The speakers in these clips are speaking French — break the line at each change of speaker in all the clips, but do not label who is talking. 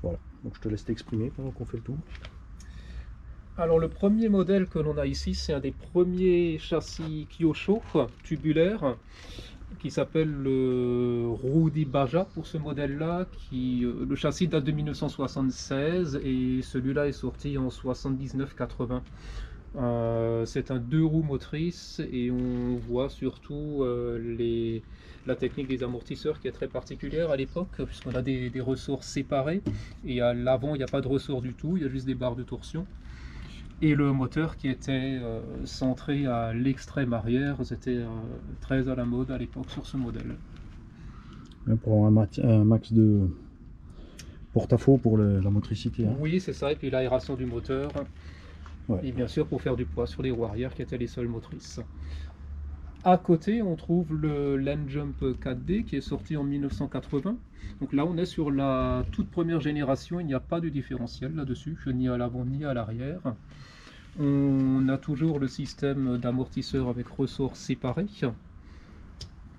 Voilà, donc je te laisse t'exprimer pendant qu'on fait le tour.
Alors le premier modèle que l'on a ici, c'est un des premiers châssis Kyosho tubulaires qui s'appelle le Rudy Baja pour ce modèle-là. Le châssis date de 1976 et celui-là est sorti en 79-80. C'est un 2 roues motrices et on voit surtout la technique des amortisseurs qui est très particulière à l'époque, puisqu'on a des ressorts séparés et à l'avant il n'y a pas de ressort du tout, il y a juste des barres de torsion. Et le moteur qui était centré à l'extrême arrière, c'était très à la mode à l'époque sur ce modèle.
Pour un max de porte-à-faux pour la motricité. Hein.
Oui, c'est ça, et puis l'aération du moteur.
Ouais.
Et bien sûr pour faire du poids sur les roues arrière qui étaient les seules motrices. À côté, on trouve le Landjump 4D qui est sorti en 1980. Donc là, on est sur la toute première génération, il n'y a pas de différentiel là-dessus, ni à l'avant ni à l'arrière. On a toujours le système d'amortisseur avec ressorts séparés.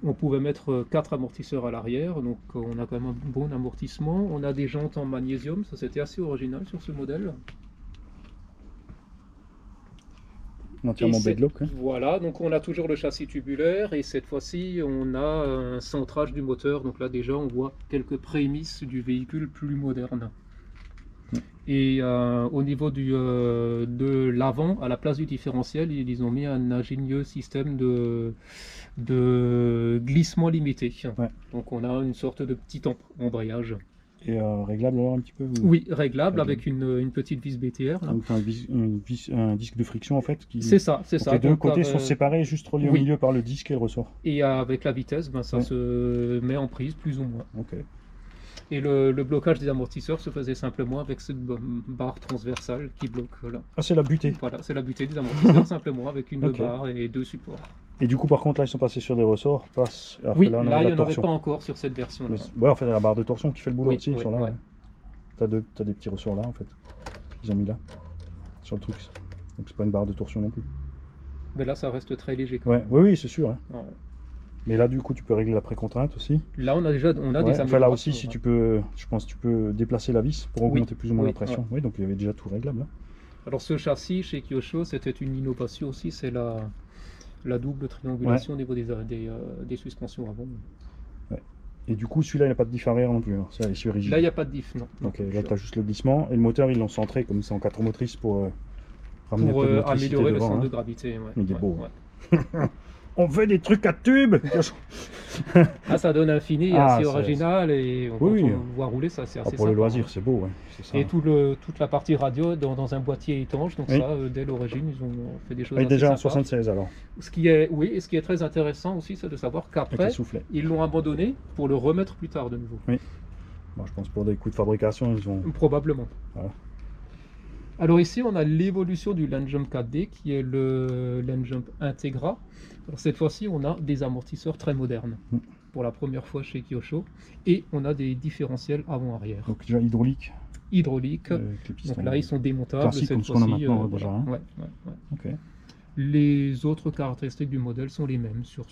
On pouvait mettre 4 amortisseurs à l'arrière, donc on a quand même un bon amortissement. On a des jantes en magnésium, ça c'était assez original sur ce modèle.
Entièrement bedlock. Hein.
Voilà, donc on a toujours le châssis tubulaire et cette fois-ci on a un centrage du moteur. Donc là déjà on voit quelques prémices du véhicule plus moderne. Et au niveau de l'avant, à la place du différentiel, ils ont mis un ingénieux système de glissement limité.
Ouais.
Donc on a une sorte de petit embrayage.
Et réglable alors un petit peu
Oui, réglable avec une petite vis BTR. Là.
Donc un disque de friction en fait.
C'est ça, c'est ça.
Les deux côtés sont séparés, juste reliés au milieu par le disque et le ressort.
Et avec la vitesse, ça se met en prise plus ou moins.
Ok.
Et le blocage des amortisseurs se faisait simplement avec cette barre transversale qui bloque là.
Ah, c'est la butée.
Voilà, c'est la butée des amortisseurs simplement avec une barre et 2 supports.
Et du coup, par contre, là, ils sont passés sur des ressorts.
Oui, là, il n'y en avait pas encore sur cette version-là.
Ouais, en fait, la barre de torsion qui fait le boulot aussi. Sur là,
ouais.
T'as des petits ressorts là, en fait. Ils ont mis là, sur le truc. Donc, c'est pas une barre de torsion non plus.
Mais là, ça reste très léger. Quand même.
Oui, c'est sûr. Hein.
Ouais.
Mais là, du coup, tu peux régler la précontrainte aussi.
Là, on a des améliorations.
Enfin, là aussi, si tu peux, je pense que tu peux déplacer la vis pour augmenter plus ou moins la pression. Oui, donc il y avait déjà tout réglable. Hein.
Alors, ce châssis chez Kyosho, c'était une innovation aussi. C'est la double triangulation au niveau des suspensions avant.
Ouais. Et du coup, celui-là, il n'a pas de diff arrière non plus. Hein. C'est rigide.
Là, il n'y a pas de diff, non.
Donc là, tu as juste le glissement. Et le moteur, ils l'ont centré comme c'est en 4 motrices pour ramener
pour améliorer
devant,
le centre
hein.
de gravité. Ouais.
Il est beau. Ouais. On veut des trucs à tube.
Ah, ça donne un fini assez original et quand on voit rouler, ça c'est assez
pour
sympa.
le loisir, c'est beau. Ouais. Ça,
et toute la partie radio dans un boîtier étanche, donc ça, dès l'origine, ils ont fait des choses assez
déjà
sympas.
en 76 alors.
Ce qui est très intéressant aussi, c'est de savoir qu'après, ils l'ont abandonné pour le remettre plus tard de nouveau.
Oui. Bon, je pense pour des coûts de fabrication, ils ont...
Probablement.
Voilà.
Alors ici, on a l'évolution du Landjump 4D qui est le Landjump Integra. Alors cette fois-ci, on a des amortisseurs très modernes pour la première fois chez Kyosho et on a des différentiels avant-arrière.
Donc déjà hydraulique.
Donc là, ils sont démontables
cette
fois-ci.
Qu'on a maintenant déjà. Hein.
Okay. Les autres caractéristiques du modèle sont les mêmes sur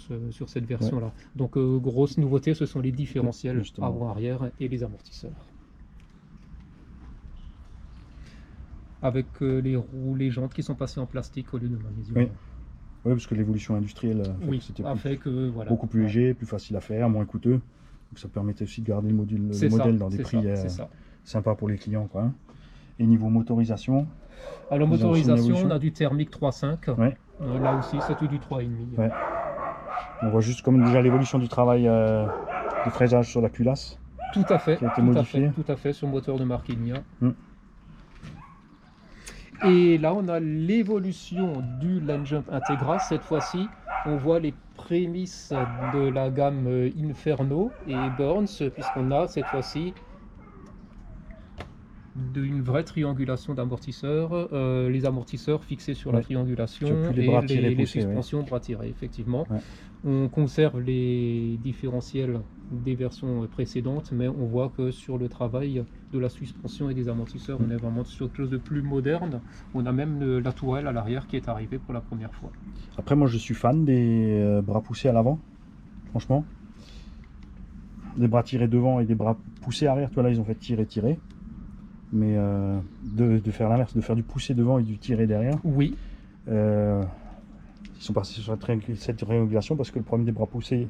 cette version-là. Ouais. Donc grosse nouveauté, ce sont les différentiels avant-arrière et les amortisseurs. Avec les jantes qui sont passées en plastique au lieu de magnésium.
Oui, parce que l'évolution industrielle c'était beaucoup plus léger, plus facile à faire, moins coûteux. Donc ça permettait aussi de garder le modèle dans des prix sympas pour les clients. Quoi, hein. Et niveau motorisation?
Alors motorisation, on a du thermique 3.5. Là aussi, c'est tout du 3.5.
Ouais. On voit juste comme déjà l'évolution du travail de fraisage sur la culasse.
Tout à fait,
qui a été modifié.
Tout à fait, sur le moteur de marque Ignia. Et là, on a l'évolution du Landjump Integra. Cette fois-ci, on voit les prémices de la gamme Inferno et Burns, puisqu'on a cette fois-ci une vraie triangulation d'amortisseurs, les amortisseurs fixés sur la triangulation et les suspensions bras tirés, effectivement. On conserve les différentiels des versions précédentes, mais on voit que sur le travail de la suspension et des amortisseurs, on est vraiment sur quelque chose de plus moderne. On a même la tourelle à l'arrière qui est arrivée pour la première fois.
Après, moi je suis fan des bras poussés à l'avant, franchement. Des bras tirés devant et des bras poussés arrière, toi là ils ont fait tirer. mais de faire l'inverse, de faire du pousser devant et du tirer derrière.
Oui.
Ils sont passés sur cette triangulation parce que le problème des bras poussés,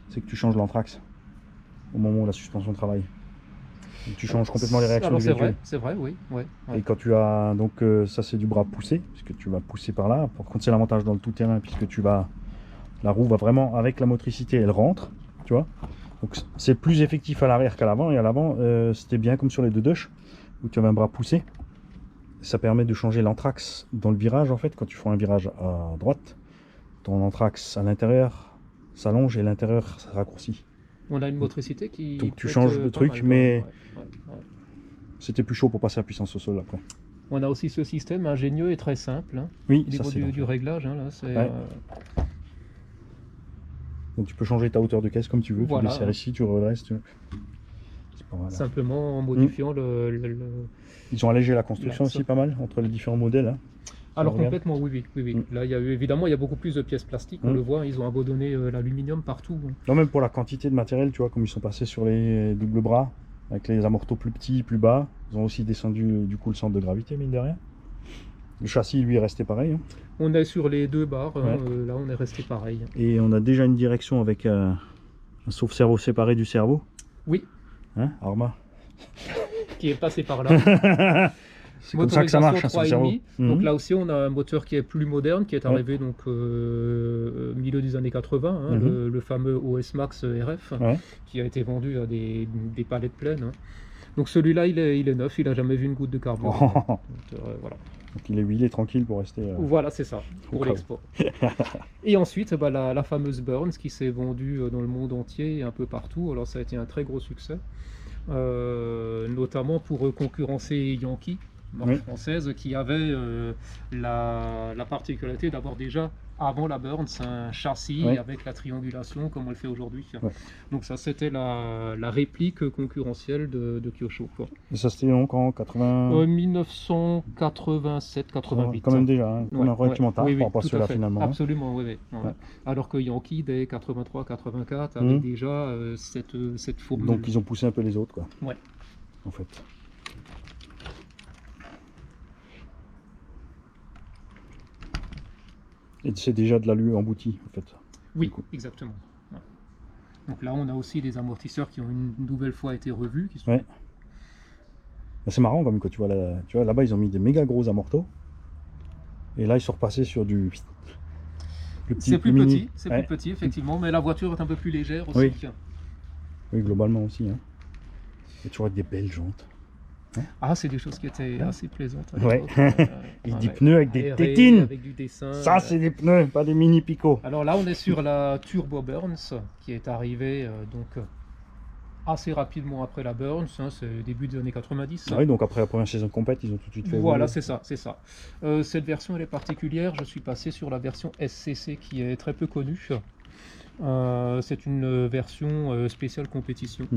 c'est que tu changes l'anthrax au moment où la suspension travaille. Donc, tu changes complètement les réactions du véhicule.
C'est vrai, oui. Ouais.
Et quand tu as, donc ça c'est du bras poussé, puisque tu vas pousser par là. Par contre c'est l'avantage dans le tout-terrain, puisque la roue va vraiment, avec la motricité, elle rentre, tu vois. Donc c'est plus effectif à l'arrière qu'à l'avant, et à l'avant c'était bien comme sur les deux Dush, où tu avais un bras poussé. Ça permet de changer l'anthrax dans le virage, en fait. Quand tu fais un virage à droite, ton anthrax à l'intérieur s'allonge et l'intérieur se raccourcit.
On a une motricité qui...
Donc tu changes le truc, mais c'était plus chaud pour passer à puissance au sol après.
On a aussi ce système ingénieux et très simple. Hein,
oui,
au niveau du réglage. Hein, là,
donc tu peux changer ta hauteur de caisse comme tu veux. Voilà. Tu desserres ici, tu redresses. C'est pas mal.
Simplement en modifiant
Ils ont allégé la construction aussi pas mal entre les différents modèles. Hein.
Alors complètement, oui. Là, évidemment, il y a beaucoup plus de pièces plastiques, on le voit, ils ont abandonné l'aluminium partout.
Non, même pour la quantité de matériel, tu vois, comme ils sont passés sur les doubles bras, avec les amortos plus petits, plus bas, ils ont aussi descendu du coup le centre de gravité, mine de rien. Le châssis, lui, est resté pareil. Hein.
On est sur les deux barres, là on est resté pareil.
Et on a déjà une direction avec un sauve-cerveau séparé du cerveau.
Oui.
Hein, Arma.
Qui est passé par là.
C'est comme ça que ça marche, un cerveau.
Donc là aussi, on a un moteur qui est plus moderne, qui est arrivé donc milieu des années 80, hein, le fameux OS Max RF, qui a été vendu à des palettes pleines. Hein. Donc celui-là, il est neuf, il n'a jamais vu une goutte de carburant. Donc, voilà.
Donc il est huilé tranquille pour rester...
Voilà, c'est ça, pour l'export. Et ensuite, la fameuse Burns qui s'est vendue dans le monde entier et un peu partout. Alors ça a été un très gros succès, notamment pour concurrencer Yankee, marque française, qui avait la particularité d'avoir déjà, avant la Burns, un châssis avec la triangulation comme on le fait aujourd'hui. Donc ça, c'était la réplique concurrentielle de Kyosho. Quoi.
Et ça, c'était donc en
1987-88.
Quand même déjà, hein, relativement tard par rapport à ceux-là finalement.
Absolument, oui. Alors que Yankee, dès 83-84, avait déjà cette formule.
Donc ils ont poussé un peu les autres, quoi.
Ouais.
En fait. Et c'est déjà de l'alu embouti, en fait.
Oui, exactement. Ouais. Donc là, on a aussi des amortisseurs qui ont une nouvelle fois été revus. Qui sont...
C'est marrant, comme quand tu vois là-bas, ils ont mis des méga gros amortos. Et là, ils sont repassés sur du...
C'est plus petit, plus petit, effectivement, mais la voiture est un peu plus légère aussi.
Oui, globalement aussi. Hein. Et tu vois des belles jantes.
Ah, c'est des choses qui étaient assez plaisantes.
Et des pneus avec des tétines.
Avec du dessin.
Ça, c'est des pneus, pas des mini picots.
Alors là, on est sur la Turbo Burns qui est arrivée assez rapidement après la Burns. Hein, c'est le début des années 90.
Oui, donc après la première saison complète, ils ont tout de suite fait.
Voilà, c'est ça. Cette version, elle est particulière. Je suis passé sur la version SCC qui est très peu connue. C'est une version spéciale compétition.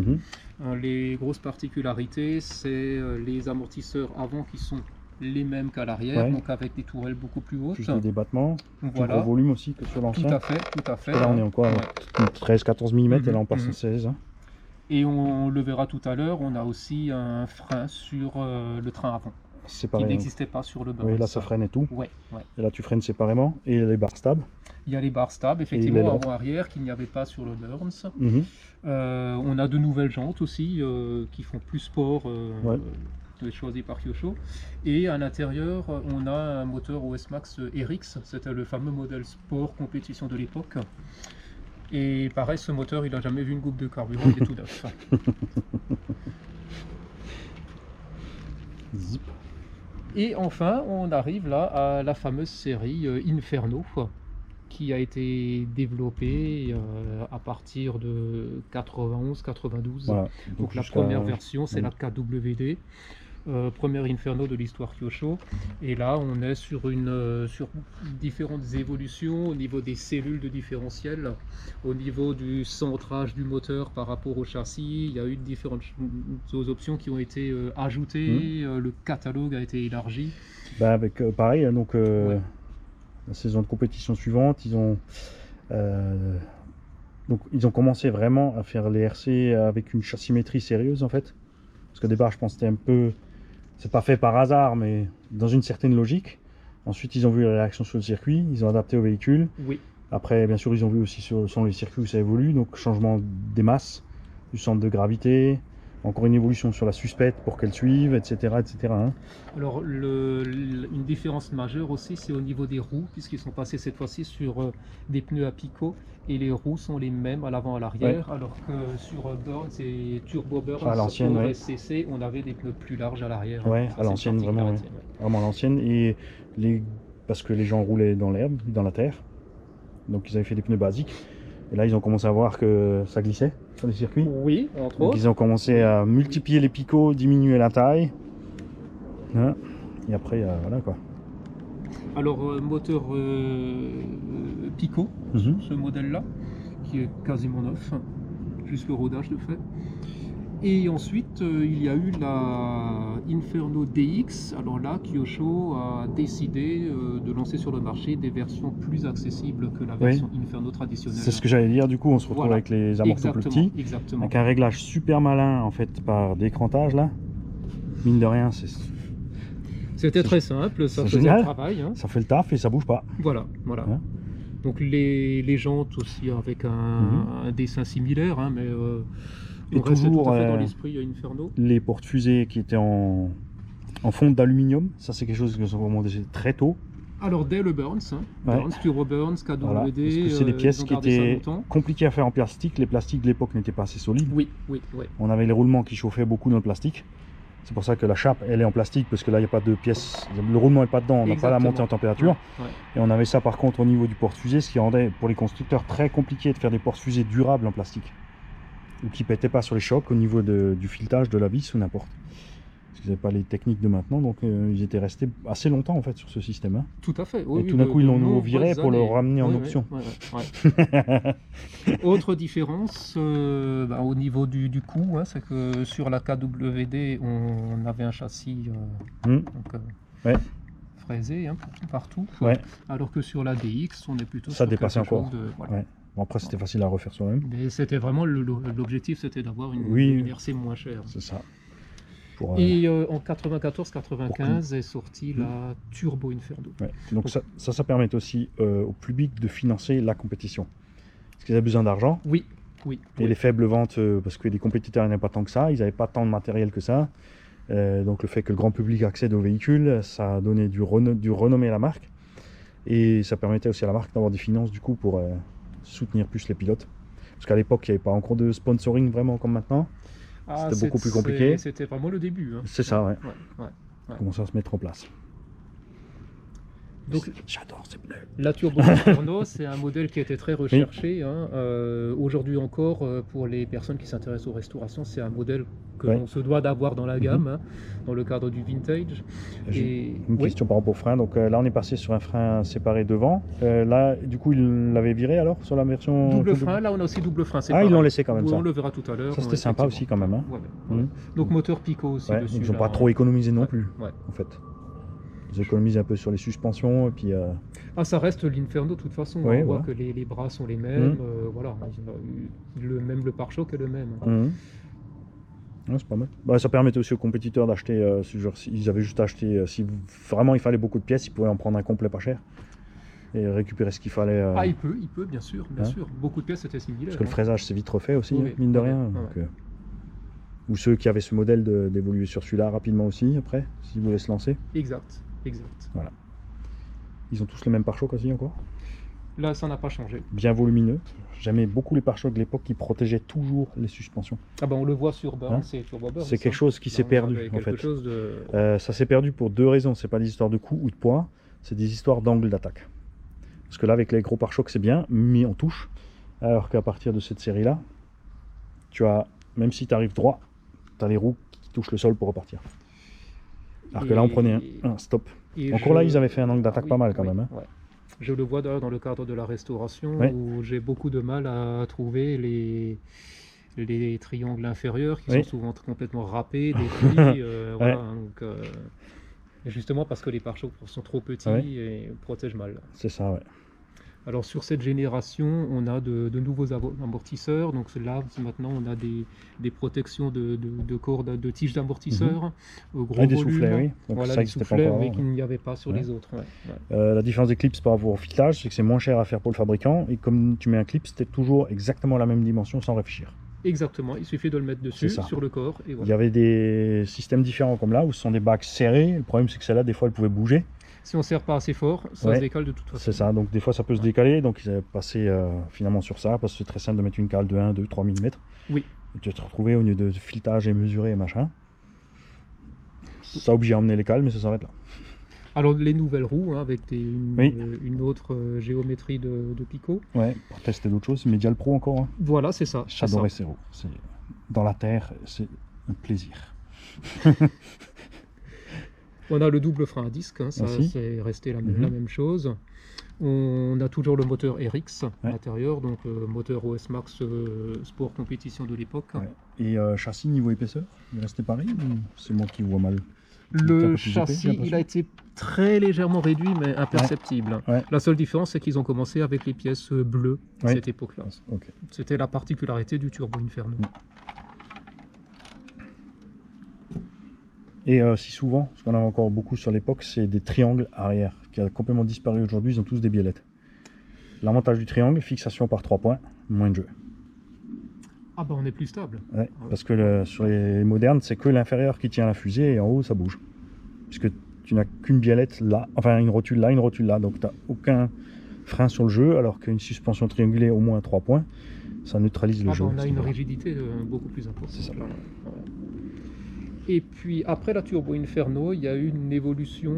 Les grosses particularités, c'est les amortisseurs avant qui sont les mêmes qu'à l'arrière, donc avec des tourelles beaucoup plus hautes.
Plus de débattement, plus gros volume aussi que sur l'ancien.
Tout à fait.
Parce que là, on est encore à 13-14 mm et là, on passe en 16.
Et on le verra tout à l'heure, on a aussi un frein sur le train avant.
Séparé,
qui n'existait pas sur le Burns.
Oui, là ça freine et tout. Et là tu freines séparément. Et les barres stab.
Il y a les barres stab, effectivement, avant-arrière, qu'il n'y avait pas sur le Burns. On a de nouvelles jantes aussi, qui font plus sport, choisies par Kyosho. Et à l'intérieur, on a un moteur OS Max RX, c'était le fameux modèle sport compétition de l'époque. Et pareil, ce moteur, il n'a jamais vu une goutte de carburant, il est tout neuf.
Zip.
Et enfin, on arrive là à la fameuse série Inferno, qui a été développée à partir de 91-92. Voilà. Donc la première version, c'est la KWD. Première Inferno de l'histoire Kyosho, et là on est sur différentes évolutions au niveau des cellules de différentiel, au niveau du centrage du moteur par rapport au châssis. Il y a eu différentes options qui ont été ajoutées, le catalogue a été élargi.
Avec pareil, donc la saison de compétition suivante, ils ont commencé vraiment à faire les RC avec une chassimétrie sérieuse en fait, parce qu'au départ je pense que c'était un peu c'est pas fait par hasard, mais dans une certaine logique. Ensuite, ils ont vu les réactions sur le circuit, ils ont adapté au véhicule.
Oui.
Après, bien sûr, ils ont vu aussi sur les circuits où ça évolue, donc changement des masses, du centre de gravité, encore une évolution sur la suspecte pour qu'elle suive, etc. etc. Hein.
Alors, une différence majeure aussi, c'est au niveau des roues, puisqu'ils sont passés cette fois-ci sur des pneus à picot, et les roues sont les mêmes à l'avant et à l'arrière, alors que sur Burns et Turbo Burns,
à l'ancienne,
SCC, on avait des pneus plus larges à l'arrière.
Ouais, à l'ancienne, vraiment. Vraiment à l'ancienne, et parce que les gens roulaient dans l'herbe, dans la terre, donc ils avaient fait des pneus basiques. Et là, ils ont commencé à voir que ça glissait sur les circuits.
Oui, entre
donc
autres.
ils ont commencé à multiplier les picots, diminuer la taille. Hein, et après, voilà quoi.
Alors, moteur Pico, ce modèle-là, qui est quasiment neuf, juste le rodage de fait. Et ensuite, il y a eu la Inferno DX. Alors là, Kyosho a décidé de lancer sur le marché des versions plus accessibles que la version Inferno traditionnelle.
C'est ce que j'allais dire. Du coup, on se retrouve avec les amorceaux plus petits, avec un réglage super malin en fait par décrantage là. Mine de rien,
c'était très simple, ça faisait le travail. Hein.
Ça fait le taf et ça bouge pas.
Voilà. Hein. Donc les jantes aussi avec un dessin similaire, hein, mais
et toujours
tout à fait dans l'esprit Inferno.
Les porte-fusées qui étaient en fonte d'aluminium, ça c'est quelque chose que nous avons demandé très tôt.
Alors dès le Burns, Burns, Turbo Burns, KWD,
voilà, parce que c'est des pièces qui étaient compliquées à faire en plastique. Les plastiques de l'époque n'étaient pas assez solides.
Oui.
On avait les roulements qui chauffaient beaucoup dans le plastique. C'est pour ça que la chape, elle est en plastique, parce que là, il n'y a pas de pièces, le roulement n'est pas dedans, on n'a pas la montée en température. Et on avait ça par contre au niveau du porte-fusée, ce qui rendait pour les constructeurs très compliqué de faire des porte-fusées durables en plastique. Ou qui ne pétaient pas sur les chocs au niveau du filetage, de la vis ou n'importe. Parce qu'ils n'avaient pas les techniques de maintenant, donc ils étaient restés assez longtemps en fait sur ce système. Hein.
Tout à fait.
Et tout d'un coup, ils l'ont viré pour le ramener en option.
Autre différence au niveau du coût, hein, c'est que sur la KWD, on avait un châssis fraisé partout. Alors que sur la DX, on est plutôt
ça dépassait encore. Bon, après, c'était facile à refaire soi-même.
Mais c'était vraiment l'objectif, c'était d'avoir une RC moins chère.
C'est ça.
Et en 94-95 est sortie la Turbo Inferno.
Donc ça permet aussi au public de financer la compétition. Parce qu'ils avaient besoin d'argent.
Oui.
Et les faibles ventes, parce que les compétiteurs n'avaient pas tant que ça, ils n'avaient pas tant de matériel que ça. Donc le fait que le grand public accède au véhicule, ça a donné du renommé à la marque. Et ça permettait aussi à la marque d'avoir des finances du coup pour soutenir plus les pilotes. Parce qu'à l'époque, il n'y avait pas encore de sponsoring vraiment comme maintenant. C'était beaucoup plus compliqué.
C'était vraiment le début. Hein.
C'est ça, ouais. Commencer à se mettre en place.
Donc,
j'adore ces pneus.
La Turbo Inferno, c'est un modèle qui a été très recherché. Hein. Aujourd'hui encore, pour les personnes qui s'intéressent aux restaurations, c'est un modèle que l'on se doit d'avoir dans la gamme, hein, dans le cadre du vintage.
J'ai une question par rapport au frein. Donc là, on est passé sur un frein séparé devant. Là, du coup, ils l'avaient viré alors sur la version
double frein. Là, on a aussi double frein.
Ils l'ont laissé quand même.
On le verra tout à l'heure.
Ça, c'était sympa aussi quand même. Hein.
Donc moteur Pico aussi dessus.
Ils n'ont pas trop économisé non plus, en fait. Ils économisent un peu sur les suspensions et puis.
Ça reste l'Inferno de toute façon. On voit que les bras sont les mêmes. Voilà, le pare-choc est le même.
C'est pas mal. Ça permettait aussi aux compétiteurs d'acheter. Ils avaient juste acheté. Si vraiment il fallait beaucoup de pièces, ils pouvaient en prendre un complet pas cher et récupérer ce qu'il fallait.
Il peut, bien sûr. Beaucoup de pièces étaient similaires.
Parce que le fraisage c'est vite refait aussi, mine de rien. Donc, ou ceux qui avaient ce modèle d'évoluer sur celui-là rapidement aussi après, s'ils voulaient se lancer.
Exact.
Voilà. Ils ont tous les mêmes pare-chocs aussi encore.
Là, ça n'a pas changé.
Bien volumineux. J'aimais beaucoup les pare-chocs de l'époque qui protégeaient toujours les suspensions.
On le voit sur Burns et Turbo Burns.
C'est quelque chose qui s'est perdu en fait. Ça s'est perdu pour deux raisons. C'est pas des histoires de coût ou de poids, c'est des histoires d'angle d'attaque. Parce que là, avec les gros pare-chocs, c'est bien mis en touche. Alors qu'à partir de cette série-là, même si tu arrives droit, tu as les roues qui touchent le sol pour repartir. Alors que là, on prenait un stop. Encore là, ils avaient fait un angle d'attaque pas mal quand même. Hein.
Je le vois d'ailleurs dans le cadre de la restauration où j'ai beaucoup de mal à trouver les triangles inférieurs qui sont souvent complètement râpés, détruits. Donc, justement parce que les pare-chocs sont trop petits et protègent mal.
C'est ça,
Alors sur cette génération, on a de nouveaux amortisseurs. Donc là, maintenant, on a des protections de cordes, de tiges d'amortisseurs, gros
des
volume.
soufflets, oui. Donc
voilà,
ça
des soufflets, oui, qu'il n'y avait pas sur les autres.
La différence des clips par rapport au filetage, c'est que c'est moins cher à faire pour le fabricant. Et comme tu mets un clip, c'était toujours exactement la même dimension sans réfléchir.
Exactement, il suffit de le mettre dessus, sur le corps. Et voilà.
Il y avait des systèmes différents comme là, où ce sont des bacs serrés. Le problème, c'est que celle-là, des fois, elle pouvait bouger.
Si on ne serre pas assez fort, ça se décale de toute façon.
C'est ça, donc des fois ça peut se décaler, donc ils avaient passé finalement sur ça, parce que c'est très simple de mettre une cale de 1, 2, 3 mm.
Oui.
Et tu vas te retrouver au lieu de filetage et mesurer et machin. Ça oblige à emmener les cales, mais ça s'arrête là.
Alors les nouvelles roues, avec une autre géométrie de picot.
Ouais, pour tester d'autres choses, Medial Pro encore. Hein.
Voilà, c'est ça.
J'adorais ces roues. Dans la terre, c'est un plaisir.
On a le double frein à disque, ça c'est resté la même chose. On a toujours le moteur RX à l'intérieur, donc moteur OS Max Sport Compétition de l'époque.
Et châssis niveau épaisseur, il est resté pareil ou c'est moi qui vois mal?
Le châssis, il a été très légèrement réduit, mais imperceptible. La seule différence, c'est qu'ils ont commencé avec les pièces bleues à cette époque-là. C'était la particularité du Turbo Inferno.
Et si souvent, ce qu'on a encore beaucoup sur l'époque, c'est des triangles arrière, qui a complètement disparu aujourd'hui, ils ont tous des biellettes. L'avantage du triangle, fixation par 3 points, moins de jeu.
Ah bah on est plus stable.
Parce que sur les modernes, c'est que l'inférieur qui tient la fusée et en haut ça bouge. Puisque tu n'as qu'une biellette là, enfin une rotule là, donc tu n'as aucun frein sur le jeu, alors qu'une suspension triangulée au moins 3 points, ça neutralise le jeu.
On a une rigidité beaucoup plus importante.
C'est ça.
Et puis après la Turbo Inferno, il y a eu une évolution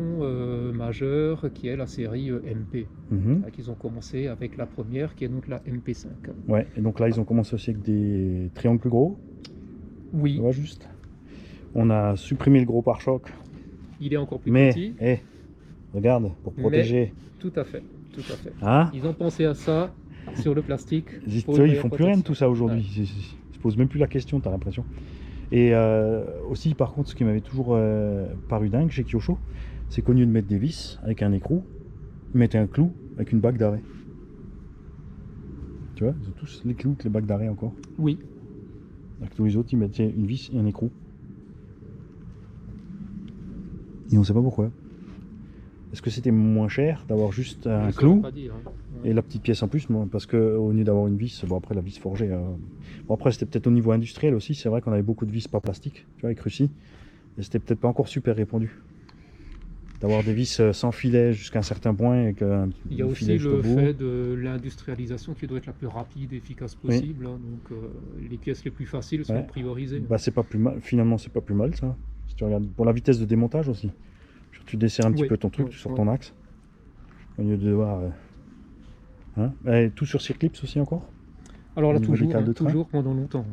majeure qui est la série MP. Qu'ils ont commencé avec la première qui est donc la MP5.
Ouais, et donc là ils ont commencé aussi avec des triangles plus gros.
Oui.
On juste. On a supprimé le gros pare-choc.
Il est encore plus petit.
Mais, regarde, pour protéger.
Tout à fait, tout à fait.
Hein?
Ils ont pensé à ça sur le plastique.
Ils font plus rien de tout ça aujourd'hui. Ils se posent même plus la question, t'as l'impression. Et aussi, par contre, ce qui m'avait toujours paru dingue chez Kyosho, c'est qu'au lieu de mettre des vis avec un écrou, ils mettaient un clou avec une bague d'arrêt. Tu vois, ils ont tous les clous avec les bagues d'arrêt encore.
Oui.
Alors que tous les autres, ils mettaient une vis et un écrou. Et on ne sait pas pourquoi. Est-ce que c'était moins cher d'avoir juste un clou et la petite pièce en plus, parce qu'au lieu d'avoir une vis, bon après la vis forgée, bon après c'était peut-être au niveau industriel aussi, c'est vrai qu'on avait beaucoup de vis pas plastiques, tu vois, avec Russie, et c'était peut-être pas encore super répandu. D'avoir des vis sans filet jusqu'à un certain point. Et
il y a aussi le fait de l'industrialisation qui doit être la plus rapide et efficace possible, donc les pièces les plus faciles sont priorisées.
Bah c'est pas plus mal, finalement c'est pas plus mal ça, si tu regardes, pour la vitesse de démontage aussi. Tu desserres un petit peu ton truc, tu sors ton axe, au lieu de devoir... Et tout sur Circlips aussi encore?
Alors là toujours pendant longtemps.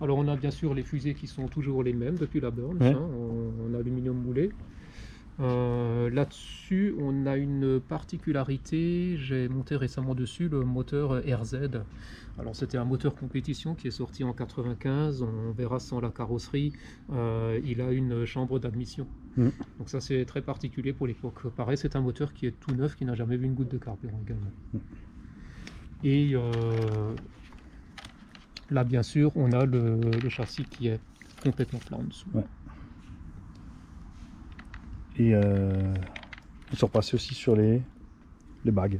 Alors on a bien sûr les fusées qui sont toujours les mêmes depuis la Burns, en aluminium moulé. Là-dessus on a une particularité, j'ai monté récemment dessus le moteur RZ. Alors c'était un moteur compétition qui est sorti en 95, on verra sans la carrosserie, il a une chambre d'admission. Donc ça c'est très particulier pour l'époque. Pareil, c'est un moteur qui est tout neuf, qui n'a jamais vu une goutte de carburant également. Et là bien sûr on a le châssis qui est complètement plat en dessous.
Et ils sont repassés aussi sur les bagues.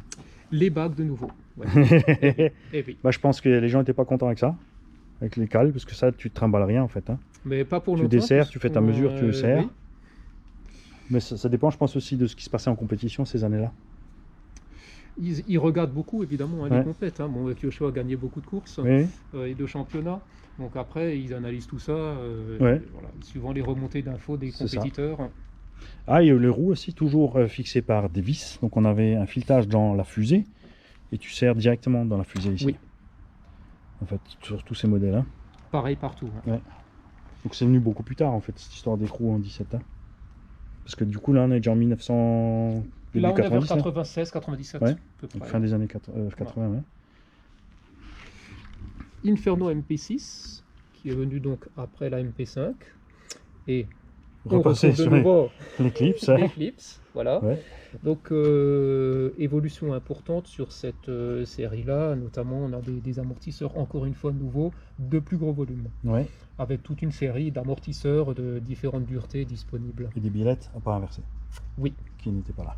Les bagues de nouveau.
Et oui. Bah, je pense que les gens n'étaient pas contents avec ça, avec les cales, parce que ça tu te trimbales rien en fait.
Mais pas pour
longtemps. Tu desserres, tu fais ta mesure, tu le serres. Mais ça dépend, je pense aussi de ce qui se passait en compétition ces années-là.
Ils regardent beaucoup évidemment les compètes. Bon, Kyosho a gagné beaucoup de courses et de championnats. Donc après ils analysent tout ça, suivant les remontées d'infos des compétiteurs.
Et les roues aussi toujours fixées par des vis. Donc on avait un filetage dans la fusée et tu serres directement dans la fusée ici. Oui. En fait, sur tous ces modèles.
Pareil partout.
Donc c'est venu beaucoup plus tard en fait, cette histoire d'écrou en 17. Parce que du coup là on est déjà en 1900.
Là on est vers 96, 97.
Donc fin des années 80.
Inferno MP6 qui est venu donc après la MP5 et
repasser sur l'Eclipse.
L'Eclipse, voilà. Ouais. Donc, évolution importante sur cette série-là, notamment on a des amortisseurs, encore une fois nouveaux, de plus gros volume.
Ouais.
Avec toute une série d'amortisseurs de différentes duretés disponibles.
Et des billettes à pas inverser.
Oui.
Qui n'étaient pas là.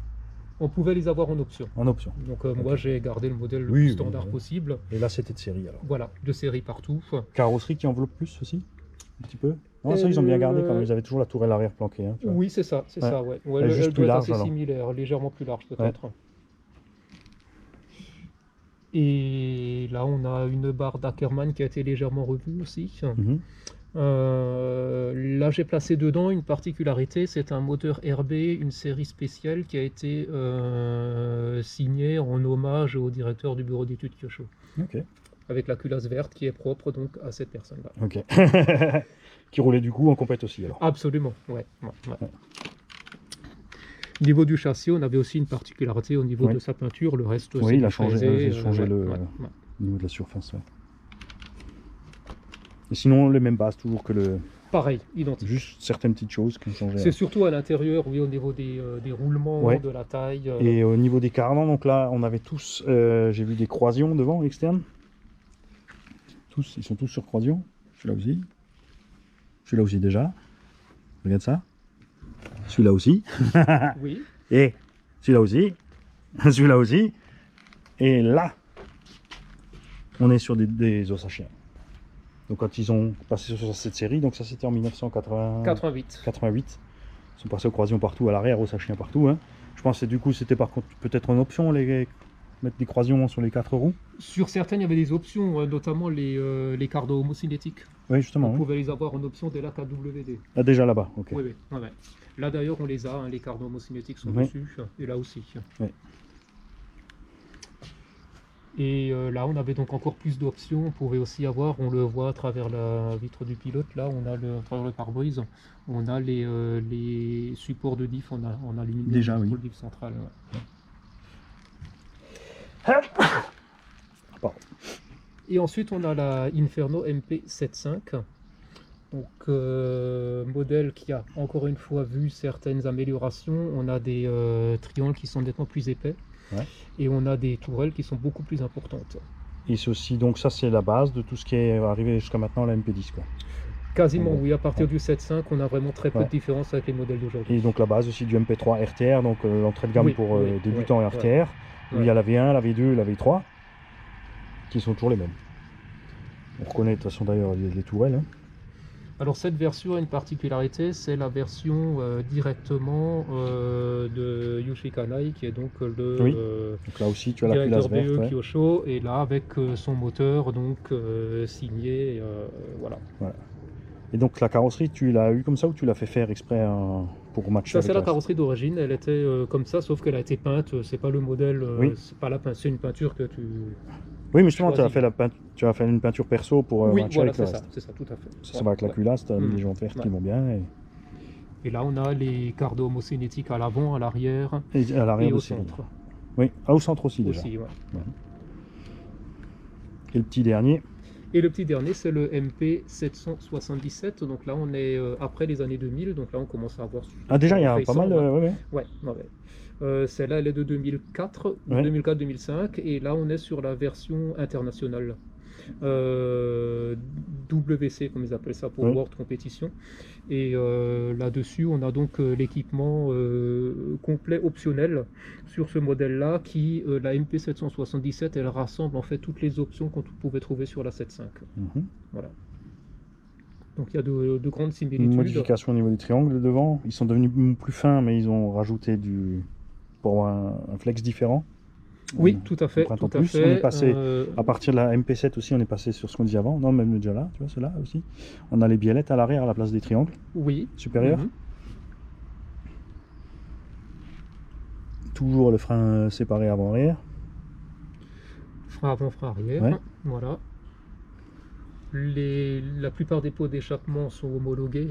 On pouvait les avoir en option.
En option.
Donc moi j'ai gardé le modèle le plus standard possible.
Et là c'était de série alors.
Voilà, de série partout.
Carrosserie qui enveloppe plus aussi, un petit peu. Non, ça ils ont bien gardé quand même. Ils avaient toujours la tourelle arrière planquée. Hein,
oui c'est ça, c'est ça. Ouais. Ouais,
juste plus large,
assez similaire, légèrement plus large peut-être. Ouais. Et là on a une barre d'Ackermann qui a été légèrement revue aussi. Là j'ai placé dedans une particularité, c'est un moteur RB, une série spéciale qui a été signée en hommage au directeur du bureau d'études Kyosho.
Okay.
Avec la culasse verte qui est propre donc à cette personne-là.
Ok. Qui roulait du coup en compète aussi alors.
Absolument, ouais. Au niveau du châssis, on avait aussi une particularité au niveau de sa peinture, le reste
il a changé, le niveau de la surface. Ouais. Et sinon, les mêmes bases, toujours que le...
Pareil, identique.
Juste certaines petites choses qui ont changé.
C'est surtout à l'intérieur, oui, au niveau des roulements, de la taille.
Et au niveau des cardans, donc là, on avait tous, j'ai vu des croisions devant, externes. Ils sont tous sur croision. Celui-là aussi. Celui-là aussi déjà. Regarde ça. Celui-là aussi.
Oui.
Et celui-là aussi. Celui-là aussi. Et là, on est sur des os à chien. Donc quand ils ont passé sur cette série, donc ça c'était en 1988. Ils sont passés aux croisions partout, à l'arrière, os à chien partout. Hein. Je pense que du coup c'était par contre peut-être une option, mettre des croisions sur les 4 roues.
Sur certaines il y avait des options, notamment les cardos homocinétiques.
Oui justement.
On pouvait les avoir en option dès la KWD.
Ah déjà là-bas, ok.
Oui. Là d'ailleurs on les a, hein, les cardos homocinétiques sont dessus, et là aussi.
Oui.
Et là, on avait donc encore plus d'options. On pouvait aussi avoir, on le voit à travers la vitre du pilote, là, on a à travers le pare-brise, on a les supports de diff en aluminium.
Déjà, oui.
Le diff central.
Ouais.
Et ensuite, on a la Inferno MP75. Donc, modèle qui a encore une fois vu certaines améliorations. On a des triangles qui sont nettement plus épais. Ouais. Et on a des tourelles qui sont beaucoup plus importantes.
Et ceci, donc ça c'est la base de tout ce qui est arrivé jusqu'à maintenant à la MP10 quoi.
Quasiment oui, à partir du 7.5 on a vraiment très peu de différence avec les modèles d'aujourd'hui.
Et donc la base aussi du MP3 RTR, donc l'entrée de gamme pour débutants et RTR, où il y a la V1, la V2, la V3, qui sont toujours les mêmes. On reconnaît de toute façon d'ailleurs les tourelles. Hein.
Alors cette version a une particularité, c'est la version directement de Yoshi Kanai, qui est donc le
donc là aussi tu as la culasse verte,
Kyosho, et là avec son moteur donc signé, voilà.
Et donc la carrosserie, tu l'as eu comme ça ou tu l'as fait faire exprès pour matcher?
Ça c'est la carrosserie d'origine, elle était comme ça, sauf qu'elle a été peinte, c'est pas le modèle, c'est pas la peinture, c'est une peinture que tu...
Oui, mais justement, tu as fait une peinture perso pour matcher avec le reste.
C'est ça, tout à fait.
Ça va avec la culasse, tu as mis des jantes vertes qui vont bien.
Et là, on a les cardos homocinétiques à l'avant, à l'arrière
et
au centre.
Oui, au centre aussi déjà.
Aussi, ouais.
Et le petit dernier?
Et le petit dernier, c'est le MP777. Donc là, on est après les années 2000. Donc là, on commence à avoir...
Ah déjà, il y a pas mal...
Ouais. Celle-là, elle est de 2004, 2004-2005, et là on est sur la version internationale, WC comme ils appellent ça pour World Competition, et là-dessus on a donc l'équipement complet optionnel sur ce modèle-là, qui la MP777, elle rassemble en fait toutes les options qu'on pouvait trouver sur la 7.5. Voilà. Donc il y a de grandes similitudes.
Une modification au niveau des triangles devant, ils sont devenus plus fins, mais ils ont rajouté pour un flex différent.
Oui, tout à fait.
On est passé, à partir de la MP7 aussi, on est passé sur ce qu'on disait avant. Non, même déjà là, tu vois, ceux-là aussi. On a les biellettes à l'arrière à la place des triangles.
Oui.
Supérieurs. Toujours le frein séparé avant-arrière.
Frein avant, frein arrière. Voilà. La plupart des pots d'échappement sont homologués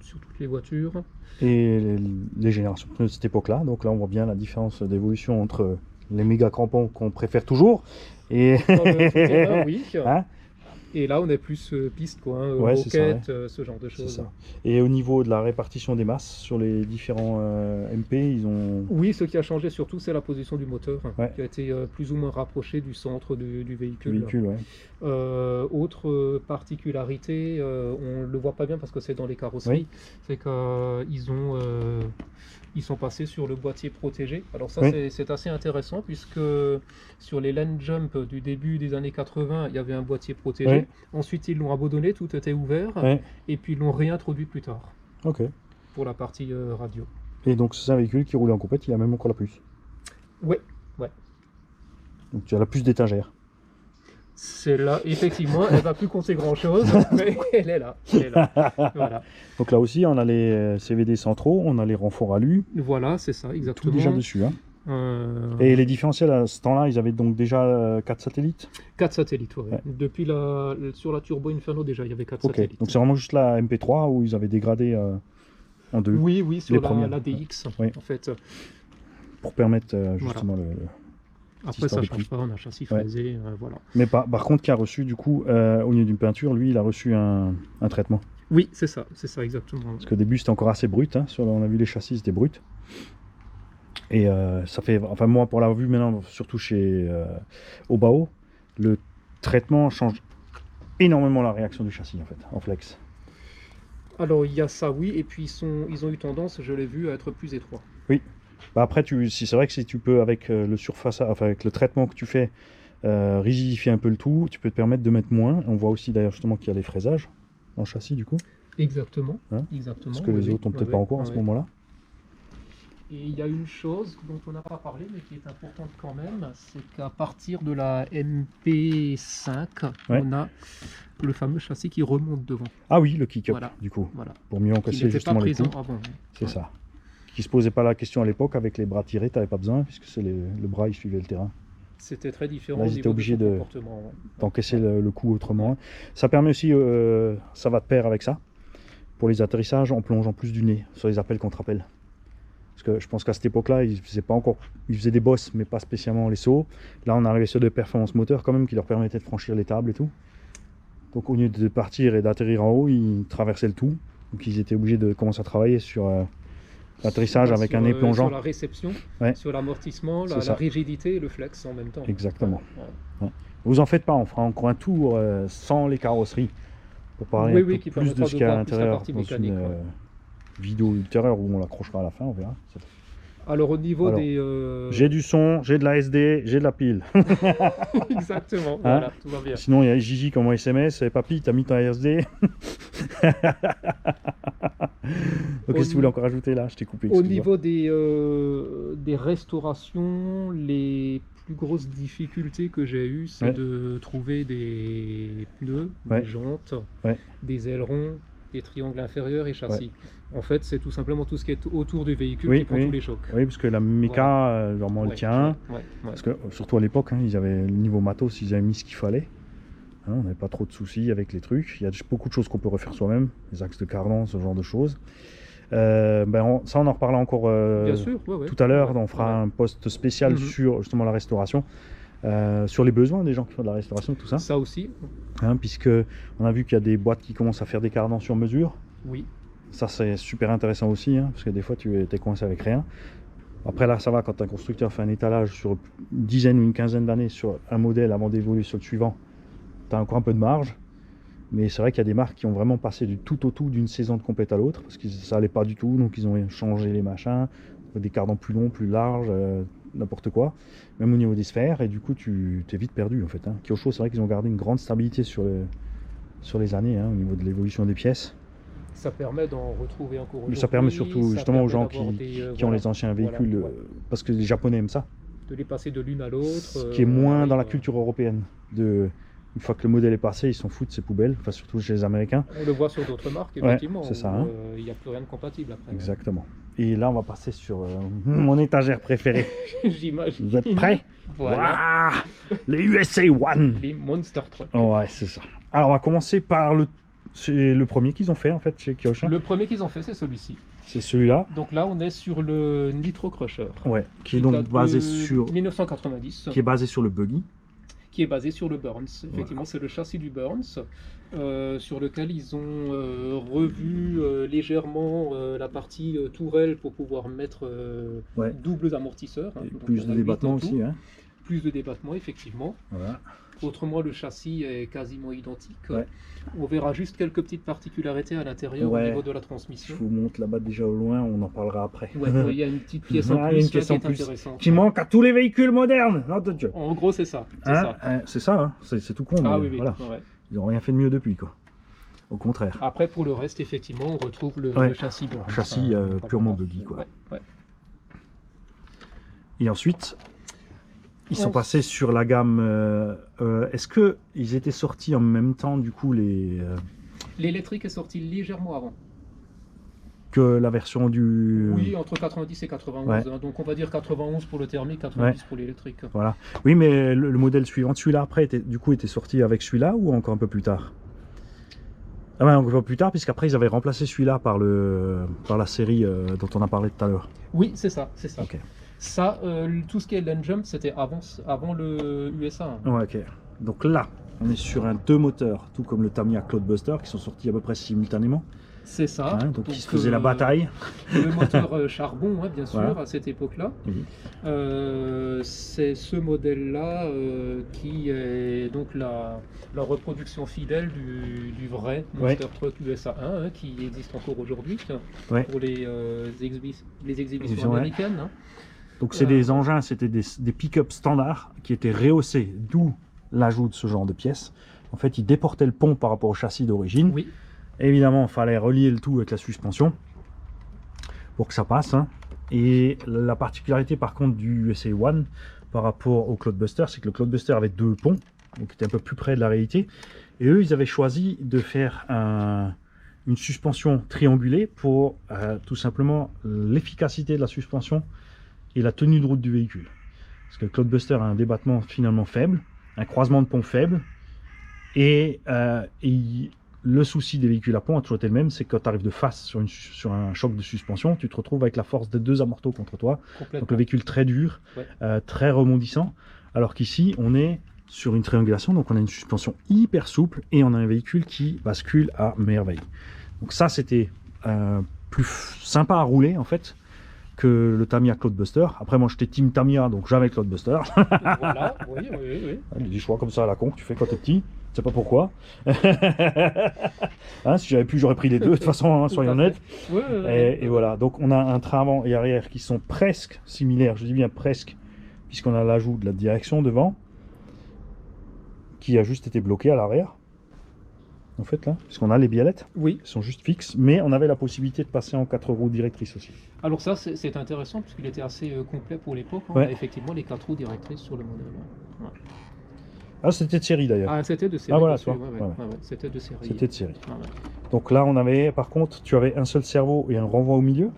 sur toutes les voitures.
Et les générations de cette époque-là, donc là on voit bien la différence d'évolution entre les méga crampons qu'on préfère toujours et,
Et là, on est plus piste, quoi, hein, roquette, ce genre de choses.
Ça. Et au niveau de la répartition des masses sur les différents MP, ils ont...
Oui, ce qui a changé surtout, c'est la position du moteur, qui a été plus ou moins rapprochée du centre du véhicule. Autre particularité, on ne le voit pas bien parce que c'est dans les carrosseries, c'est qu'ils ont... ils sont passés sur le boîtier protégé. Alors ça, c'est assez intéressant puisque sur les Land Jump du début des années 80, il y avait un boîtier protégé. Ensuite, ils l'ont abandonné, tout était ouvert. Et puis, ils l'ont réintroduit plus tard. Pour la partie radio.
Et donc, c'est un véhicule qui roule en compète, il a même encore la puce.
Ouais.
Donc, tu as la puce d'étagère.
C'est là, effectivement, elle ne va plus compter grand-chose, mais elle est là. Voilà.
Donc là aussi, on a les CVD centraux, on a les renforts alu.
Voilà, c'est ça, exactement.
Tout déjà dessus. Et les différentiels, à ce temps-là, ils avaient donc déjà 4 satellites
4 satellites, oui. Depuis sur la Turbo Inferno, déjà, il y avait 4 satellites.
Donc c'est vraiment juste la MP3 où ils avaient dégradé en 2.
Oui, sur la DX, en fait.
Pour permettre justement le...
Après, ça ne change pas, on a un châssis fraisé, voilà.
Mais par contre, qui a reçu, du coup, au niveau d'une peinture, lui, il a reçu un traitement.
Oui, c'est ça exactement.
Parce qu'au début, c'était encore assez brut. On a vu les châssis, c'était brut. Et ça fait, enfin moi, pour l'avoir vu maintenant, surtout chez Obao, le traitement change énormément la réaction du châssis, en fait, en flex.
Alors, il y a ça, oui, et puis ils ont eu tendance, je l'ai vu, à être plus étroits.
Oui. Après, c'est vrai que si tu peux, avec avec le traitement que tu fais, rigidifier un peu le tout, tu peux te permettre de mettre moins. On voit aussi d'ailleurs justement qu'il y a les fraisages en châssis du coup.
Exactement.
Exactement. Parce que les autres n'ont peut-être pas encore à ce moment-là.
Et il y a une chose dont on n'a pas parlé, mais qui est importante quand même, c'est qu'à partir de la MP5, on a le fameux châssis qui remonte devant.
Ah oui, le kick-up, du coup, pour mieux encaisser justement les coups. C'est ça. Qui se posait pas la question à l'époque, avec les bras tirés, tu n'avais pas besoin, puisque le bras il suivait le terrain.
C'était très différent.
Là, ils étaient obligés d'encaisser le coup autrement. Ça permet aussi, ça va de pair avec ça, pour les atterrissages en plongeant plus du nez sur les appels contre-appels. Parce que je pense qu'à cette époque-là, ils faisaient des bosses, mais pas spécialement les sauts. Là, on arrivait sur des performances moteurs quand même qui leur permettaient de franchir les tables et tout. Donc au lieu de partir et d'atterrir en haut, ils traversaient le tout. Donc ils étaient obligés de commencer à travailler sur l'atterrissage avec un nez plongeant.
Sur la réception, sur l'amortissement, la rigidité et le flex en même temps.
Exactement. Vous en faites pas, on fera encore un tour sans les carrosseries pour parler un peu plus de ce qu'il y a à l'intérieur dans une vidéo ultérieure où on l'accrochera à la fin, on verra.
Alors au niveau des...
J'ai du son, j'ai de la SD, j'ai de la pile.
Exactement, voilà, tout va bien.
Sinon il y a Gigi comme SMS, papy t'as mis ta SD. Donc qu'est-ce que tu voulais encore ajouter là? Je t'ai coupé.
Au niveau des restaurations, les plus grosses difficultés que j'ai eues, c'est de trouver des pneus, des jantes, des ailerons, des triangles inférieurs et châssis. En fait, c'est tout simplement tout ce qui est autour du véhicule qui prend tous les chocs.
Oui, parce que la méca, normalement, elle tient. Parce que, surtout à l'époque, ils avaient le niveau matos, ils avaient mis ce qu'il fallait. On n'avait pas trop de soucis avec les trucs. Il y a beaucoup de choses qu'on peut refaire soi-même, les axes de cardan, ce genre de choses. Ça, on en reparlera encore tout à l'heure. On fera un post spécial sur justement la restauration. Sur les besoins des gens qui font de la restauration, tout ça.
Ça aussi.
Puisque on a vu qu'il y a des boîtes qui commencent à faire des cardans sur mesure.
Oui.
Ça c'est super intéressant aussi, parce que des fois tu es coincé avec rien. Après là ça va, quand un constructeur fait un étalage sur une dizaine ou une quinzaine d'années sur un modèle avant d'évoluer sur le suivant, tu as encore un peu de marge. Mais c'est vrai qu'il y a des marques qui ont vraiment passé du tout au tout d'une saison de compète à l'autre, parce que ça allait pas du tout, donc ils ont changé les machins, des cardans plus longs, plus larges, n'importe quoi, même au niveau des sphères, et du coup tu t'es vite perdu en fait. Kyosho, c'est vrai qu'ils ont gardé une grande stabilité sur les années, au niveau de l'évolution des pièces.
Ça permet d'en retrouver encore aujourd'hui.
Ça permet surtout justement aux gens qui ont les anciens véhicules, parce que les Japonais aiment ça.
De les passer de l'une à l'autre.
Ce qui est moins dans la culture européenne. Une fois que le modèle est passé, ils s'en foutent de ces poubelles, enfin surtout chez les Américains.
On le voit sur d'autres marques, effectivement.
C'est ça.
Il n'y a plus rien de compatible après.
Exactement. Et là, on va passer sur mon étagère préférée.
J'imagine.
Vous êtes prêts? Voilà. Les USA One.
Les Monster Truck.
Ouais, c'est ça. Alors, on va commencer par c'est le premier qu'ils ont fait en fait chez Kyosho.
Le premier qu'ils ont fait, c'est celui-ci.
C'est celui-là.
Donc là, on est sur le Nitro Crusher.
Ouais, qui est donc basé sur
1990.
Qui est basé sur le buggy.
qui est basé sur le Burns. Effectivement, c'est le châssis du Burns, sur lequel ils ont revu légèrement la partie tourelle pour pouvoir mettre doubles amortisseurs.
Hein, plus de débattement aussi. Hein.
Plus de débattement, effectivement.
Voilà.
Autrement, le châssis est quasiment identique. On verra juste quelques petites particularités à l'intérieur au niveau de la transmission.
Je vous montre là-bas déjà au loin, on en parlera après.
Il y a une petite pièce en plus, qui est intéressante.
Qui manque à tous les véhicules modernes.
En gros, c'est ça.
C'est ça, hein. C'est tout con.
Ah, oui,
voilà. Ils n'ont rien fait de mieux depuis, quoi. Au contraire.
Après, pour le reste, effectivement, on retrouve le châssis Burns.
Châssis purement buggy, quoi. Et ensuite... Ils sont passés sur la gamme. Est-ce qu'ils étaient sortis en même temps, du coup, les.
L'électrique est sorti légèrement avant.
Que la version du.
Oui, entre 90 et 91. Hein, donc on va dire 91 pour le thermique, 90 pour l'électrique.
Voilà. Oui, mais le modèle suivant, celui-là après, était sorti avec celui-là ou encore un peu plus tard? Ah ouais, encore plus tard, puisqu'après ils avaient remplacé celui-là par la série dont on a parlé tout à l'heure.
Oui, c'est ça.
Okay.
Ça, tout ce qui est Land Jump, c'était avant le USA.
Hein. Ouais, ok. Donc là, on est sur un 2 moteurs, tout comme le Tamiya Cloudbuster, qui sont sortis à peu près simultanément.
C'est ça.
Hein, donc ils se faisaient la bataille.
Le moteur charbon, hein, bien sûr, à cette époque-là. C'est ce modèle-là qui est donc la reproduction fidèle du vrai Monster Truck USA 1, hein, qui existe encore aujourd'hui pour les exhibitions américaines. Hein.
Donc c'est des engins, c'était des pick-up standards qui étaient rehaussés, d'où l'ajout de ce genre de pièces. En fait, ils déportaient le pont par rapport au châssis d'origine.
Oui.
Évidemment, il fallait relier le tout avec la suspension pour que ça passe. Hein. Et la particularité par contre du USA One par rapport au Cloudbuster, c'est que le Cloudbuster avait 2 ponts, donc était un peu plus près de la réalité. Et eux, ils avaient choisi de faire une suspension triangulée pour tout simplement l'efficacité de la suspension et la tenue de route du véhicule. Parce que le Cloudbuster a un débattement finalement faible, un croisement de pont faible, et le souci des véhicules à pont a toujours été le même, c'est que quand tu arrives de face sur un choc de suspension, tu te retrouves avec la force des 2 amortos contre toi. Donc le véhicule très dur, très rebondissant, alors qu'ici on est sur une triangulation, donc on a une suspension hyper souple et on a un véhicule qui bascule à merveille. Donc ça c'était plus sympa à rouler en fait que le Tamiya Cloudbuster. Après moi j'étais team Tamiya, donc jamais Cloudbuster.
Voilà, oui.
Des choix comme ça à la con que tu fais quand t'es petit, je sais pas pourquoi. Hein, si j'avais pu j'aurais pris les deux de toute façon, hein, soyons honnêtes. Et voilà, donc on a un train avant et arrière qui sont presque similaires, je dis bien presque, puisqu'on a l'ajout de la direction devant, qui a juste été bloqué à l'arrière. En fait là, puisqu'on a les biellettes, qui sont juste fixes, mais on avait la possibilité de passer en 4 roues directrices aussi.
Alors ça c'est intéressant puisqu'il était assez complet pour l'époque. On a effectivement les 4 roues directrices sur le modèle.
Ah, c'était de série d'ailleurs.
Ah, c'était de série.
Ah voilà,
c'était de série.
C'était de série. Donc là on avait, par contre, tu avais un seul cerveau et un renvoi au milieu.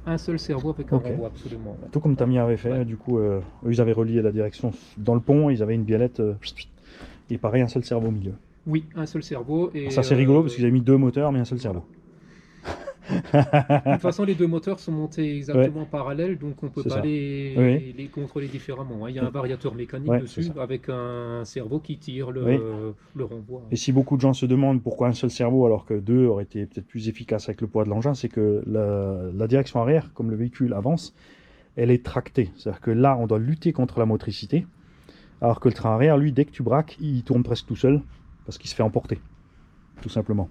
Un seul cerveau avec un renvoi, absolument.
Tout comme Tamiya avait fait, du coup, eux ils avaient relié la direction dans le pont, ils avaient une biellette, et pareil, un seul cerveau au milieu.
Oui, un seul cerveau. Et
ça c'est rigolo parce qu'ils avaient mis 2 moteurs mais un seul cerveau.
De toute façon, les 2 moteurs sont montés exactement en parallèle, donc on ne peut pas les contrôler différemment. Il y a un variateur mécanique dessus avec un cerveau qui tire le renvoi.
Et si beaucoup de gens se demandent pourquoi un seul cerveau alors que 2 auraient été peut-être plus efficaces avec le poids de l'engin, c'est que la direction arrière, comme le véhicule avance, elle est tractée. C'est-à-dire que là, on doit lutter contre la motricité, alors que le train arrière, lui, dès que tu braques, il tourne presque tout seul parce qu'il se fait emporter, tout simplement.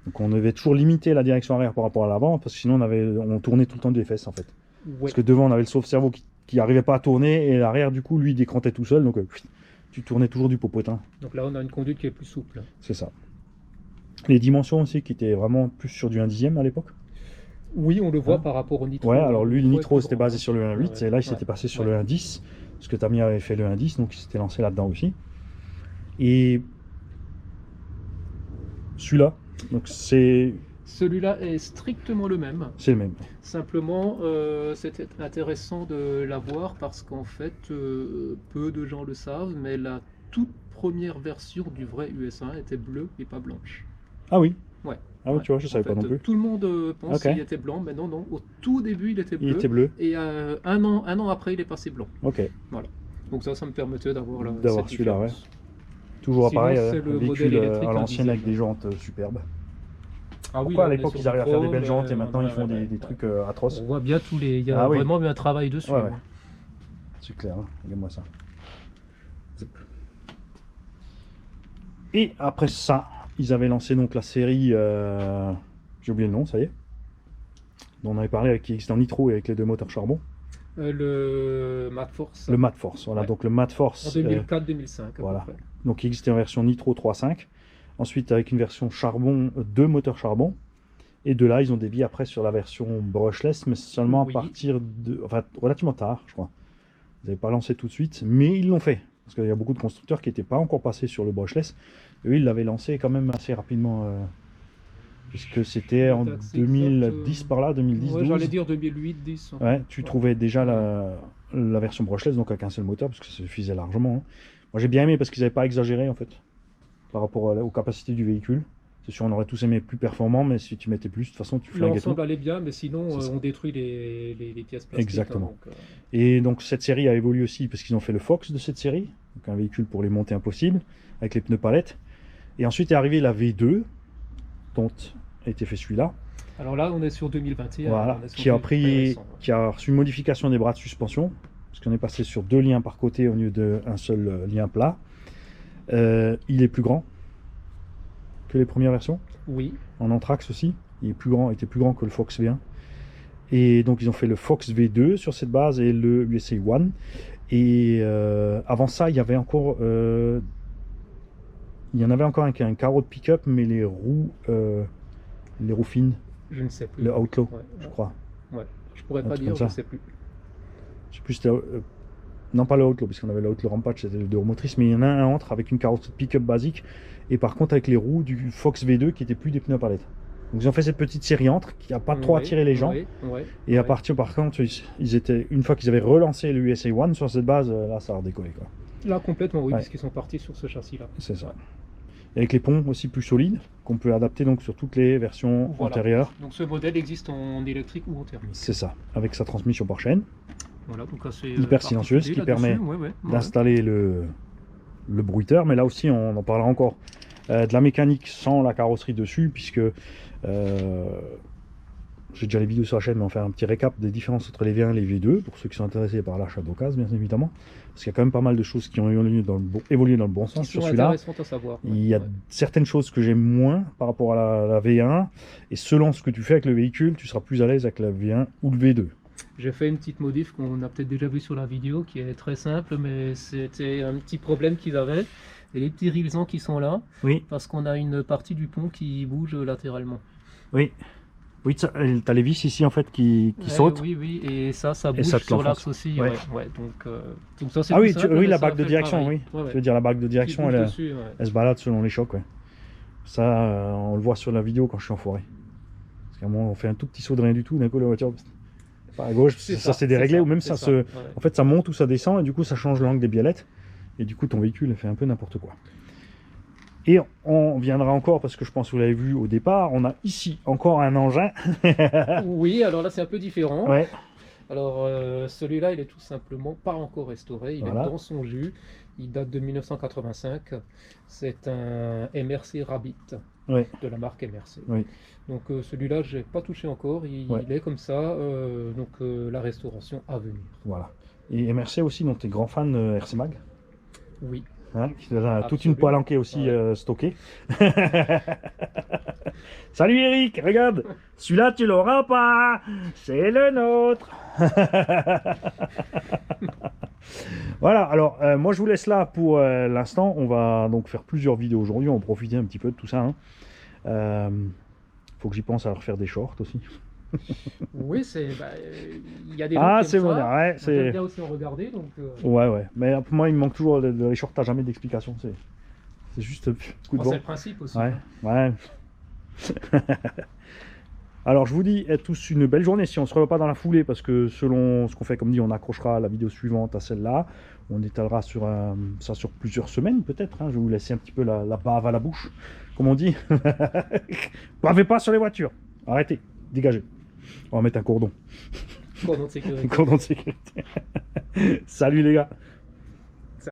Donc on devait toujours limiter la direction arrière par rapport à l'avant, parce que sinon on tournait tout le temps des fesses en fait. Parce que devant on avait le sauve-cerveau qui n'arrivait pas à tourner, et l'arrière du coup lui décrantait tout seul, donc tu tournais toujours du popotin.
Donc là on a une conduite qui est plus souple.
C'est ça. Les dimensions aussi qui étaient vraiment plus sur du 1/10 à l'époque.
Oui, on le voit par rapport au Nitro.
Ouais, alors lui le Nitro c'était basé sur le 1/8, et là il s'était passé sur le 1/10, parce que Tamiya avait fait le 1/10, donc il s'était lancé là-dedans aussi. Et celui-là, donc
celui-là est strictement le même.
C'est le même.
Simplement, c'était intéressant de l'avoir parce qu'en fait, peu de gens le savent, mais la toute première version du vrai US1 était bleue et pas blanche.
Ah oui.
Ouais.
Ah oui, tu vois, je savais pas non plus.
Tout le monde pense qu'il était blanc, mais non. Au tout début, il était bleu.
Il était bleu.
Et un an après, il est passé blanc.
Ok.
Voilà. Donc ça me permettait d'avoir
celui-là, ouais. Toujours pareil, le véhicule à l'ancienne avec des jantes superbes.
Ah oui,
à l'époque ils arrivent à faire des belles jantes et maintenant ils font des trucs atroces.
On voit bien tous les... Il y a vraiment eu un travail dessus.
Ouais. C'est clair, hein. Regarde-moi ça. Et après ça, ils avaient lancé donc la série... J'ai oublié le nom, ça y est. Dont on avait parlé, qui existait en nitro et avec les deux moteurs charbon.
Le Mad Force.
Le Mad Force, voilà. Donc le Mad Force...
En 2004-2005.
Voilà. Donc il existait en version nitro 3.5. Ensuite avec une version charbon, 2 moteurs charbon. Et de là, ils ont dévié après sur la version brushless, mais seulement à partir de... Enfin, relativement tard, je crois. Ils n'avaient pas lancé tout de suite, mais ils l'ont fait. Parce qu'il y a beaucoup de constructeurs qui n'étaient pas encore passés sur le brushless. Eux, ils l'avaient lancé quand même assez rapidement. Puisque c'était en 2010 par là, 2010,
ouais, j'allais dire 2008-10.
Ouais, tu trouvais déjà la version brushless, donc avec un seul moteur, parce que ça suffisait largement. Hein. Moi, j'ai bien aimé parce qu'ils n'avaient pas exagéré, en fait, par rapport aux capacités du véhicule. C'est sûr, on aurait tous aimé plus performant, mais si tu mettais plus, de toute façon, tu flinguais tout.
L'ensemble allait bien, mais sinon, on détruit les pièces plastiques.
Exactement. Hein, donc, Et donc, cette série a évolué aussi, parce qu'ils ont fait le Fox de cette série, donc un véhicule pour les montées impossibles, avec les pneus palettes. Et ensuite est arrivée la V2, dont a été fait celui-là.
Alors là, on est sur 2021.
Voilà, qui a reçu une modification des bras de suspension, parce qu'on est passé sur 2 liens par côté au lieu d'un seul lien plat. Il est plus grand que les premières versions.
Oui.
En Anthrax aussi. Il est plus grand, était plus grand que le Fox V1. Et donc ils ont fait le Fox V2 sur cette base et le USA One. Et avant ça, il y avait encore... il y en avait encore un carreau de pick-up, mais les roues fines.
Je ne sais plus.
Le Outlaw, je crois.
Ouais. Je pourrais pas dire, je ne sais plus.
Je sais plus si non, pas le Outlaw, parce qu'on avait le Outlaw Rampage, c'était le 2 roues motrices, mais il y en a un entre avec une carrosserie de pick-up basique, et par contre avec les roues du Fox V2 qui n'étaient plus des pneus à palette. Donc ils ont fait cette petite série entre qui n'a pas trop attiré les gens. Et à partir, par contre, une fois qu'ils avaient relancé le USA One sur cette base, là ça a redécollé, quoi.
Là complètement, oui, parce qu'ils sont partis sur ce châssis-là.
C'est ça. Et avec les ponts aussi plus solides, qu'on peut adapter donc sur toutes les versions antérieures.
Donc ce modèle existe en électrique ou en thermique.
C'est ça, avec sa transmission par chaîne.
Voilà, donc
hyper silencieuse, qui permet d'installer le bruiteur, mais là aussi on en parlera encore. De la mécanique sans la carrosserie dessus, puisque j'ai déjà les vidéos sur la chaîne, mais on fait un petit récap des différences entre les V1 et les V2, pour ceux qui sont intéressés par l'achat d'occasion, bien évidemment, parce qu'il y a quand même pas mal de choses qui ont évolué dans le bon sens sur celui-là. Il y a certaines choses que j'aime moins par rapport à la V1, et selon ce que tu fais avec le véhicule, tu seras plus à l'aise avec la V1 ou le V2.
J'ai fait une petite modif qu'on a peut-être déjà vu sur la vidéo, qui est très simple, mais c'était un petit problème qu'ils avaient. Et les petits rivesans qui sont là, parce qu'on a une partie du pont qui bouge latéralement.
Oui, tu as les vis ici en fait qui sautent.
Oui, et ça bouge sur l'axe aussi. Donc ça, c'est
la bague de direction, Tu veux dire la bague de direction, elle se balade selon les chocs. Ça, on le voit sur la vidéo quand je suis en forêt. Parce qu'à un moment, on fait un tout petit saut de rien du tout, d'un coup la voiture... à gauche, ça c'est déréglé, ou même ça se... En fait ça monte ou ça descend, et du coup ça change l'angle des biellettes, et du coup ton véhicule fait un peu n'importe quoi. Et on viendra encore, parce que je pense que vous l'avez vu au départ, on a ici encore un engin.
Oui, alors là c'est un peu différent.
Ouais.
Alors celui-là il est tout simplement pas encore restauré, il est dans son jus, il date de 1985, c'est un MRC Rabbit de la marque MRC. Donc celui-là j'ai pas touché encore, il est comme ça, donc la restauration à venir.
Voilà. Et MRC aussi, donc tu es grand fan de RC Mag?
Oui.
Qui a toute une palanquée aussi stockée. Salut Eric, regarde, celui-là tu l'auras pas, c'est le nôtre. Voilà, alors moi je vous laisse là pour l'instant. On va donc faire plusieurs vidéos aujourd'hui, on va profiter un petit peu de tout ça. Faut que j'y pense à refaire des shorts aussi.
Oui, il y a des
c'est bon,
c'est bien aussi en regarder, donc
ouais, mais pour moi il me manque toujours les shorts, t'as jamais d'explication, c'est juste coup de
c'est le principe aussi.
Ouais. Alors je vous dis à tous une belle journée, si on se revoit pas dans la foulée, parce que selon ce qu'on fait, comme dit, on accrochera la vidéo suivante à celle-là, on étalera sur ça sur plusieurs semaines peut-être, je vais vous laisser un petit peu la bave à la bouche, comme on dit. Bavez pas sur les voitures, arrêtez, dégagez. On va mettre un cordon.
Cordon de sécurité.
Cordon de sécurité. Salut les gars.